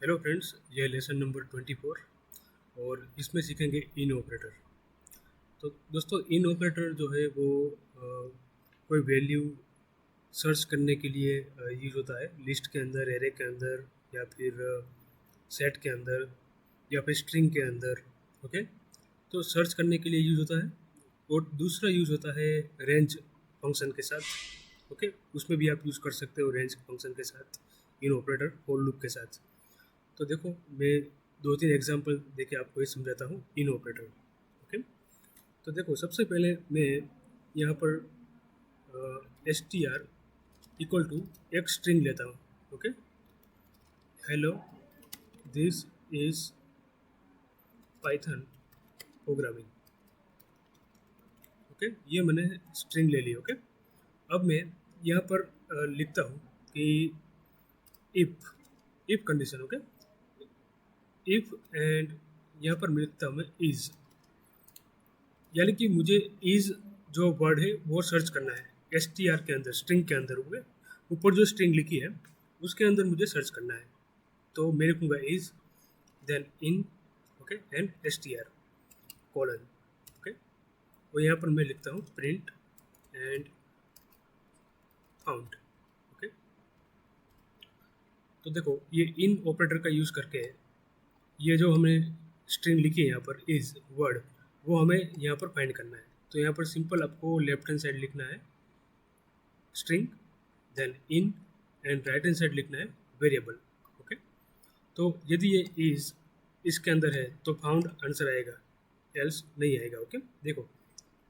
Hello friends, यह lesson number 24 और इसमें सीखेंगे इन ऑपरेटर। तो दोस्तों, इन ऑपरेटर जो है वो कोई वैल्यू सर्च करने के लिए यूज होता है लिस्ट के अंदर, एरे के अंदर, या फिर सेट के अंदर, या फिर स्ट्रिंग के अंदर। ओके, तो सर्च करने के लिए यूज होता है। और दूसरा यूज होता है रेंज फंक्शन के साथ। ओके, उसमें भी आप यूज़ कर सकते हो रेंज फंक्शन के साथ, इन ऑपरेटर फॉर लूप के साथ। तो देखो, मैं दो तीन एग्जांपल देके आपको ये समझाता हूँ इन ऑपरेटर। ओके, तो देखो, सबसे पहले मैं यहाँ पर S T R equal to एक स्ट्रिंग लेता हूँ। Okay, hello, this is Python programming. Okay, ये मैंने स्ट्रिंग ले ली। ओके, अब मैं यहाँ पर लिखता हूँ कि if if condition. Okay, if and यहाँ पर मैं लिखता हूँ मैं इज, यानी कि मुझे इज जो वर्ड है वो सर्च करना है एस टी आर के अंदर, स्ट्रिंग के अंदर। हुए ऊपर जो स्ट्रिंग लिखी है उसके अंदर मुझे सर्च करना है। तो मैं लिखूँगा is, then in, okay, and S T R colon. Okay, और यहाँ पर मैं लिखता हूँ प्रिंट एंड फाउंड। ओके, तो देखो, ये इन ऑपरेटर का यूज़ करके ये जो हमें स्ट्रिंग लिखी है यहाँ पर इज वर्ड, वो हमें यहाँ पर फाइंड करना है। तो यहाँ पर सिंपल आपको लेफ्ट हैंड साइड लिखना है string, then in, and right hand side लिखना है वेरिएबल। ओके, तो यदि ये इज इसके अंदर है तो फाउंड आंसर आएगा, एल्स नहीं आएगा। ओके, देखो,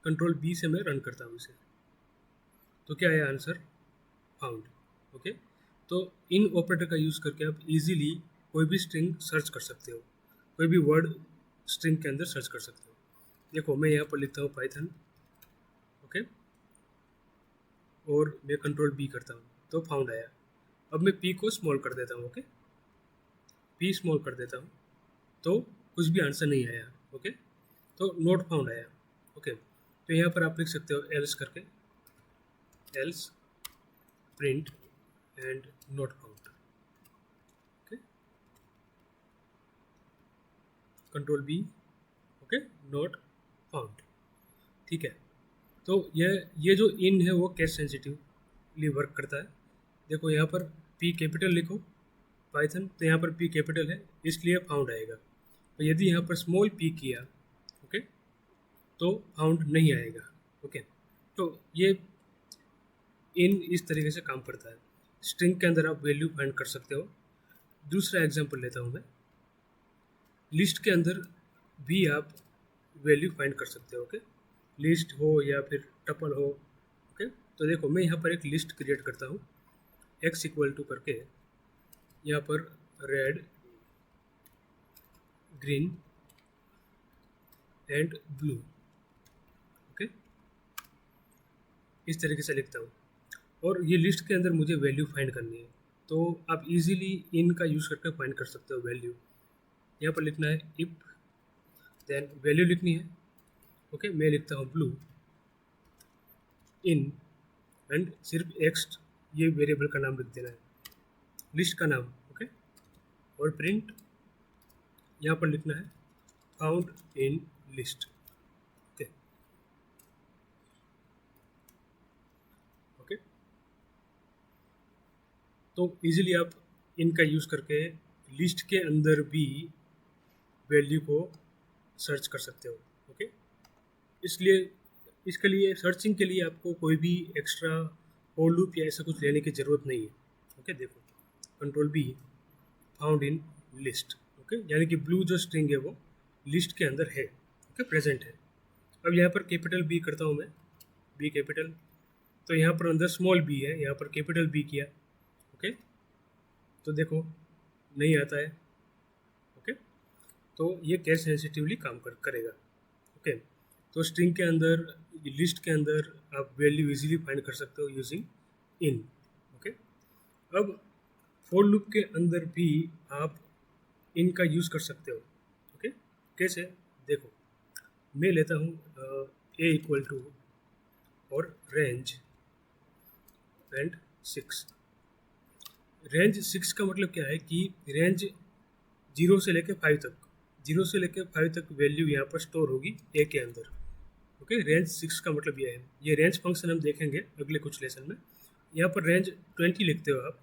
कंट्रोल बी से मैं रन करता हूँ इसे, तो क्या आया आंसर? फाउंड। ओके, तो इन ऑपरेटर का यूज़ करके आप इजीली कोई भी स्ट्रिंग सर्च कर सकते हो, कोई भी वर्ड स्ट्रिंग के अंदर सर्च कर सकते हो। देखो, मैं यहाँ पर लिखता हूँ पाइथन। ओके, और मैं कंट्रोल बी करता हूँ तो फाउंड आया। अब मैं पी को स्मॉल कर देता हूँ। ओके, पी स्मॉल कर देता हूँ तो कुछ भी आंसर नहीं आया। ओके, तो नोट फाउंड आया। ओके, तो यहाँ पर आप लिख सकते हो एल्स करके, else print and not found. Okay, control B, okay, not found. ठीक है, तो ये जो इन है वो केस सेंसिटिवली वर्क करता है। देखो, यहाँ पर पी कैपिटल लिखो पाइथन, तो यहाँ पर पी कैपिटल है इसलिए फाउंड आएगा। तो यदि यहाँ पर स्मॉल पी किया, ओके, तो फाउंड नहीं आएगा। ओके, तो ये इन इस तरीके से काम करता है। स्ट्रिंग के अंदर आप वैल्यू फाइंड कर सकते हो। दूसरा एग्जांपल लेता हूँ मैं, लिस्ट के अंदर भी आप वैल्यू फाइंड कर सकते हो। ओके, लिस्ट हो या फिर टपल हो। ओके, तो देखो, मैं यहाँ पर एक लिस्ट क्रिएट करता हूँ एक्स इक्वल टू करके, यहाँ पर red, green and blue. Okay, इस तरीके से लिखता हूँ, और ये लिस्ट के अंदर मुझे वैल्यू फाइंड करनी है। तो आप इजीली इन का यूज़ करके फाइंड कर सकते हो वैल्यू। यहाँ पर लिखना है इफ, देन वैल्यू लिखनी है। ओके, मैं लिखता हूँ ब्लू, इन, एंड सिर्फ एक्स, ये वेरिएबल का नाम लिख देना है, लिस्ट का नाम। ओके, और प्रिंट, यहाँ पर लिखना है found in list. Okay, okay, तो इजीली आप इनका यूज़ करके लिस्ट के अंदर भी वैल्यू को सर्च कर सकते हो। ओके, इसलिए इसके लिए सर्चिंग के लिए आपको कोई भी एक्स्ट्रा फॉर लूप या ऐसा कुछ लेने की ज़रूरत नहीं है। ओके, देखो, control B, found in list. Okay, यानी कि ब्लू जो स्ट्रिंग है वो लिस्ट के अंदर है। ओके, प्रेजेंट है। अब यहाँ पर कैपिटल बी करता हूँ मैं, बी कैपिटल, तो यहाँ पर अंदर स्मॉल बी है, यहाँ पर कैपिटल बी किया। ओके, तो देखो, नहीं आता है। ओके, तो ये केस सेंसिटिवली काम करेगा। ओके, तो स्ट्रिंग के अंदर, लिस्ट के अंदर आप वैल्यू इजीली फाइंड कर सकते हो यूजिंग इन। ओके, अब फॉर लूप के अंदर भी आप इनका यूज़ कर सकते हो। ओके, कैसे? देखो, मैं लेता हूँ ए इक्वल टू और रेंज एंड 6। रेंज 6 का मतलब क्या है कि रेंज जीरो से लेके 5 तक, जीरो से लेके 5 तक वैल्यू यहाँ पर स्टोर होगी ए के अंदर। ओके, रेंज 6 का मतलब ये है। ये रेंज फंक्शन हम देखेंगे अगले कुछ लेसन में। यहाँ पर रेंज 20 लिखते हो आप,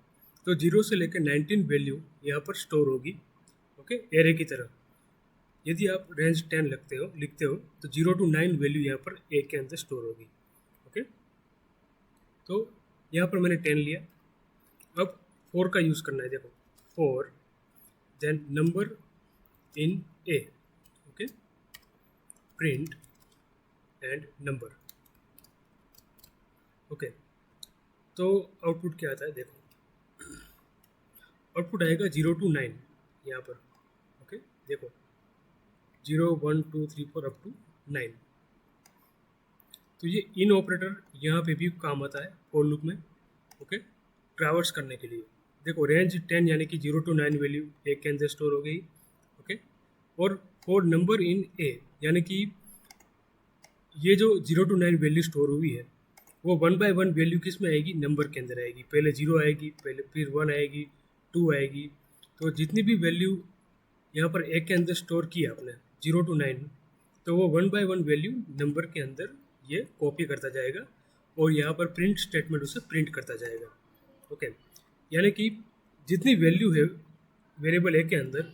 तो जीरो से लेकर 19 वैल्यू यहाँ पर स्टोर होगी, ओके, एरे की तरह। यदि आप रेंज 10 लिखते हो तो 0 to 9 वैल्यू यहाँ पर ए के अंदर स्टोर होगी। ओके, तो यहाँ पर मैंने 10 लिया। अब 4 का यूज़ करना है। देखो 4 then number in A, okay, print and number. Okay, तो आउटपुट क्या आता है देखो, आउटपुट आएगा 0 to 9 यहाँ पर। ओके, देखो 0 1 2 3 4 अप टू 9। तो ये इन ऑपरेटर यहाँ पे भी काम आता है फॉर लूप में, ओके, ट्रैवर्स करने के लिए। देखो रेंज 10 यानी कि 0 to 9 वैल्यू ए के अंदर स्टोर हो गई, ओके, और फॉर नंबर इन ए यानी कि ये जो 0 to 9 वैल्यू स्टोर हुई है वो 1 by 1 वैल्यू किस में आएगी, नंबर के अंदर आएगी। पहले 0 आएगी, पहले फिर 1 आएगी, 2 आएगी। तो जितनी भी वैल्यू यहाँ पर ए के अंदर स्टोर की आपने 0 to 9, तो वो 1 by 1 वैल्यू नंबर के अंदर ये कॉपी करता जाएगा और यहाँ पर प्रिंट स्टेटमेंट उसे प्रिंट करता जाएगा। ओके, यानी कि जितनी वैल्यू है वेरिएबल ए के अंदर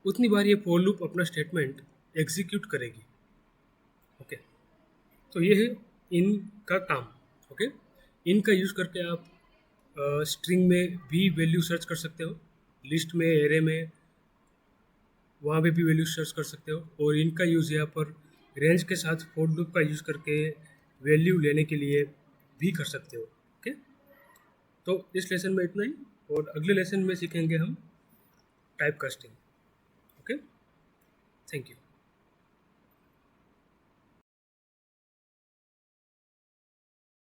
उतनी बार ये फॉर लूप अपना स्टेटमेंट एग्जीक्यूट करेगी। ओके, तो ये है इन का काम। ओके, इन का यूज़ करके आप स्ट्रिंग में भी वैल्यू सर्च कर सकते हो, लिस्ट में, एरे में, वहाँ पे भी वैल्यू सर्च कर सकते हो। और इनका यूज़ यहाँ पर रेंज के साथ फॉर लूप का यूज़ करके वैल्यू लेने के लिए भी कर सकते हो। ओके, तो इस लेसन में इतना ही, और अगले लेसन में सीखेंगे हम type casting. Okay, thank you.